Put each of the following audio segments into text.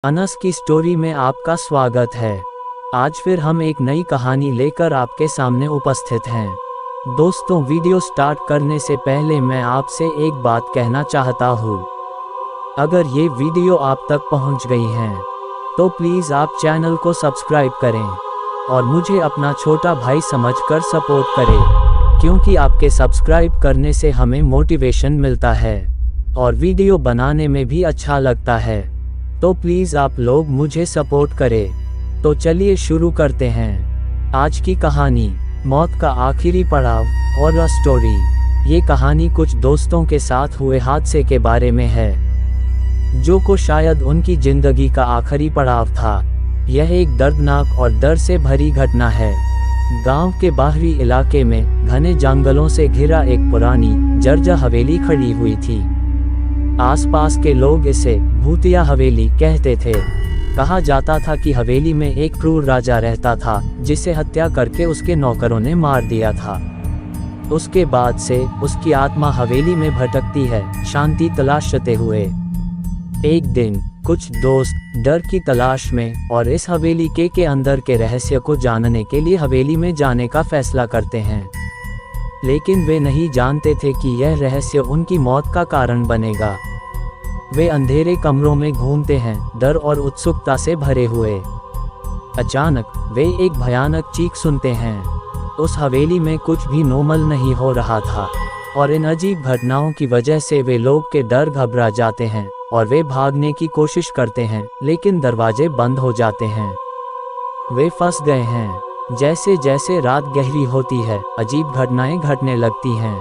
अनस की स्टोरी में आपका स्वागत है। आज फिर हम एक नई कहानी लेकर आपके सामने उपस्थित हैं। दोस्तों, वीडियो स्टार्ट करने से पहले मैं आपसे एक बात कहना चाहता हूँ। अगर ये वीडियो आप तक पहुँच गई है तो प्लीज़ आप चैनल को सब्सक्राइब करें और मुझे अपना छोटा भाई समझकर सपोर्ट करें, क्योंकि आपके सब्सक्राइब करने से हमें मोटिवेशन मिलता है और वीडियो बनाने में भी अच्छा लगता है। तो प्लीज़ आप लोग मुझे सपोर्ट करें। तो चलिए शुरू करते हैं आज की कहानी, मौत का आखिरी पड़ाव, हॉरर स्टोरी। ये कहानी कुछ दोस्तों के साथ हुए हादसे के बारे में है, जो को शायद उनकी जिंदगी का आखिरी पड़ाव था। यह एक दर्दनाक और डर से भरी घटना है। गांव के बाहरी इलाके में घने जंगलों से घिरा एक पुरानी जर्जर हवेली खड़ी हुई थी। आसपास के लोग इसे भूतिया हवेली कहते थे। कहा जाता था कि हवेली में एक क्रूर राजा रहता था, जिसे हत्या करके उसके नौकरों ने मार दिया था। उसके बाद से उसकी आत्मा हवेली में भटकती है, शांति तलाशते हुए। एक दिन कुछ दोस्त डर की तलाश में और इस हवेली के अंदर के रहस्य को जानने के लिए हवेली में जाने का फैसला करते हैं, लेकिन वे नहीं जानते थे कि यह रहस्य उनकी मौत का कारण बनेगा। वे अंधेरे कमरों में घूमते हैं, डर और उत्सुकता से भरे हुए। अचानक वे एक भयानक चीख सुनते हैं। उस हवेली में कुछ भी नॉर्मल नहीं हो रहा था और इन अजीब घटनाओं की वजह से वे लोग के डर घबरा जाते हैं और वे भागने की कोशिश करते हैं, लेकिन दरवाजे बंद हो जाते हैं। वे फंस गए हैं। जैसे जैसे रात गहरी होती है, अजीब घटनाएं घटने लगती हैं।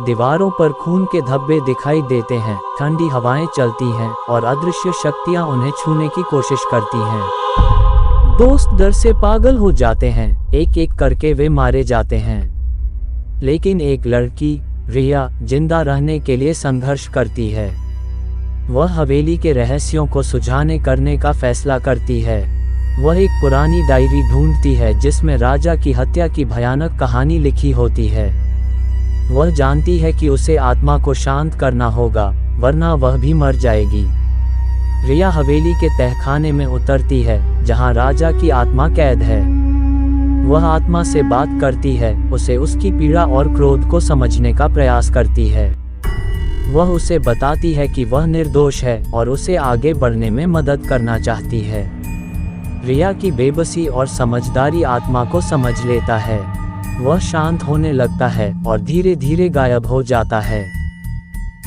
दीवारों पर खून के धब्बे दिखाई देते हैं, ठंडी हवाएं चलती हैं और अदृश्य शक्तियां उन्हें छूने की कोशिश करती हैं। दोस्त डर से पागल हो जाते हैं, एक एक करके वे मारे जाते हैं। लेकिन एक लड़की, रिया, जिंदा रहने के लिए संघर्ष करती है। वह हवेली के रहस्यों को सुझाने करने का फैसला करती है। वह एक पुरानी डायरी ढूंढती है जिसमें राजा की हत्या की भयानक कहानी लिखी होती है। वह जानती है कि उसे आत्मा को शांत करना होगा, वरना वह भी मर जाएगी। रिया हवेली के तहखाने में उतरती है, जहां राजा की आत्मा कैद है। वह आत्मा से बात करती है, उसे उसकी पीड़ा और क्रोध को समझने का प्रयास करती है। वह उसे बताती है कि वह निर्दोष है और उसे आगे बढ़ने में मदद करना चाहती है। रिया की बेबसी और समझदारी आत्मा को समझ लेता है। वह शांत होने लगता है और धीरे धीरे गायब हो जाता है।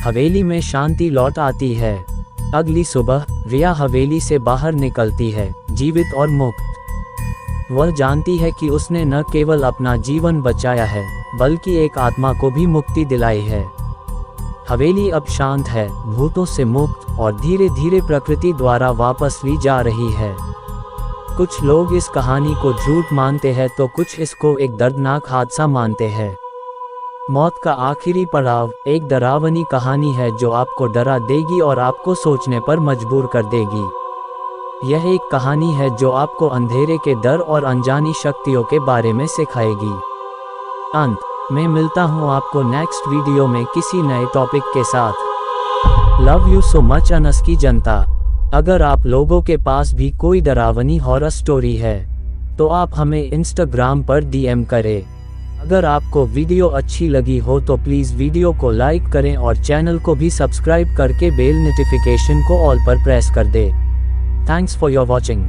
हवेली में शांति लौट आती है। अगली सुबह रिया हवेली से बाहर निकलती है, जीवित और मुक्त। वह जानती है कि उसने न केवल अपना जीवन बचाया है, बल्कि एक आत्मा को भी मुक्ति दिलाई है। हवेली अब शांत है, भूतों से मुक्त और धीरे धीरे प्रकृति द्वारा वापस ली जा रही है। कुछ लोग इस कहानी को झूठ मानते हैं तो कुछ इसको एक दर्दनाक हादसा मानते हैं। मौत का आखिरी पड़ाव एक डरावनी कहानी है जो आपको डरा देगी और आपको सोचने पर मजबूर कर देगी। यह एक कहानी है जो आपको अंधेरे के डर और अनजानी शक्तियों के बारे में सिखाएगी। अंत में मिलता हूँ आपको नेक्स्ट वीडियो में किसी नए टॉपिक के साथ। Love you so much Anas की जनता। अगर आप लोगों के पास भी कोई डरावनी हॉरर स्टोरी है तो आप हमें इंस्टाग्राम पर डीएम करें। अगर आपको वीडियो अच्छी लगी हो तो प्लीज़ वीडियो को लाइक करें और चैनल को भी सब्सक्राइब करके बेल नोटिफिकेशन को ऑल पर प्रेस कर दें। Thanks for your watching.